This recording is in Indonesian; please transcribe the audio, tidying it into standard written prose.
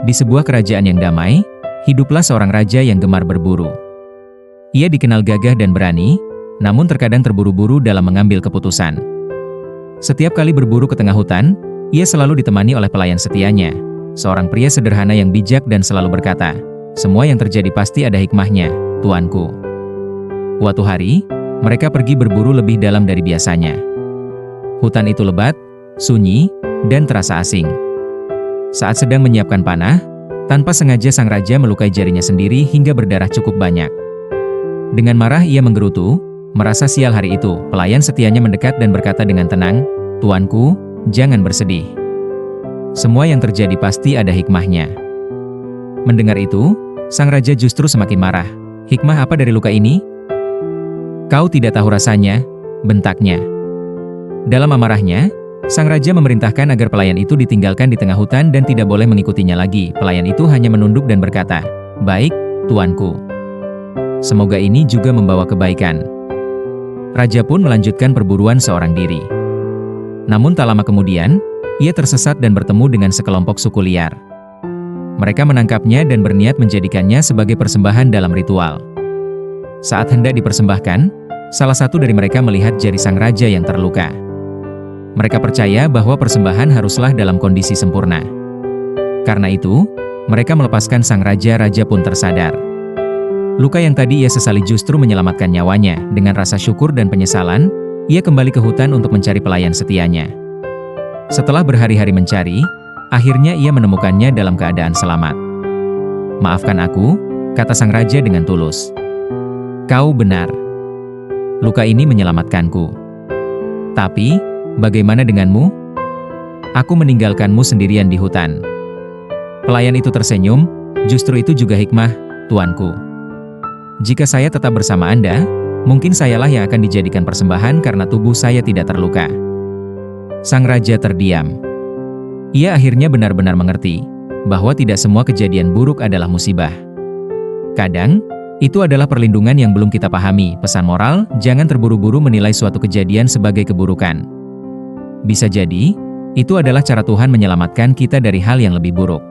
Di sebuah kerajaan yang damai, hiduplah seorang raja yang gemar berburu. Ia dikenal gagah dan berani, namun terkadang terburu-buru dalam mengambil keputusan. Setiap kali berburu ke tengah hutan, ia selalu ditemani oleh pelayan setianya, seorang pria sederhana yang bijak dan selalu berkata, "Semua yang terjadi pasti ada hikmahnya, tuanku." Suatu hari, mereka pergi berburu lebih dalam dari biasanya. Hutan itu lebat, sunyi, dan terasa asing. Saat sedang menyiapkan panah, tanpa sengaja sang raja melukai jarinya sendiri hingga berdarah cukup banyak. Dengan marah ia menggerutu, merasa sial hari itu. Pelayan setianya mendekat dan berkata dengan tenang, "Tuanku, jangan bersedih. Semua yang terjadi pasti ada hikmahnya." Mendengar itu, sang raja justru semakin marah. "Hikmah apa dari luka ini? Kau tidak tahu rasanya," bentaknya. Dalam amarahnya, sang raja memerintahkan agar pelayan itu ditinggalkan di tengah hutan dan tidak boleh mengikutinya lagi. Pelayan itu hanya menunduk dan berkata, "Baik, tuanku. Semoga ini juga membawa kebaikan." Raja pun melanjutkan perburuan seorang diri. Namun tak lama kemudian, ia tersesat dan bertemu dengan sekelompok suku liar. Mereka menangkapnya dan berniat menjadikannya sebagai persembahan dalam ritual. Saat hendak dipersembahkan, salah satu dari mereka melihat jari sang raja yang terluka. Mereka percaya bahwa persembahan haruslah dalam kondisi sempurna. Karena itu, mereka melepaskan sang raja. Raja pun tersadar. Luka yang tadi ia sesali justru menyelamatkan nyawanya. Dengan rasa syukur dan penyesalan, ia kembali ke hutan untuk mencari pelayan setianya. Setelah berhari-hari mencari, akhirnya ia menemukannya dalam keadaan selamat. "Maafkan aku," kata sang raja dengan tulus. "Kau benar. Luka ini menyelamatkanku. Tapi, bagaimana denganmu? Aku meninggalkanmu sendirian di hutan." Pelayan itu tersenyum, "Justru itu juga hikmah, tuanku. Jika saya tetap bersama Anda, mungkin sayalah yang akan dijadikan persembahan karena tubuh saya tidak terluka." Sang raja terdiam. Ia akhirnya benar-benar mengerti bahwa tidak semua kejadian buruk adalah musibah. Kadang, itu adalah perlindungan yang belum kita pahami. Pesan moral, jangan terburu-buru menilai suatu kejadian sebagai keburukan. Bisa jadi, itu adalah cara Tuhan menyelamatkan kita dari hal yang lebih buruk.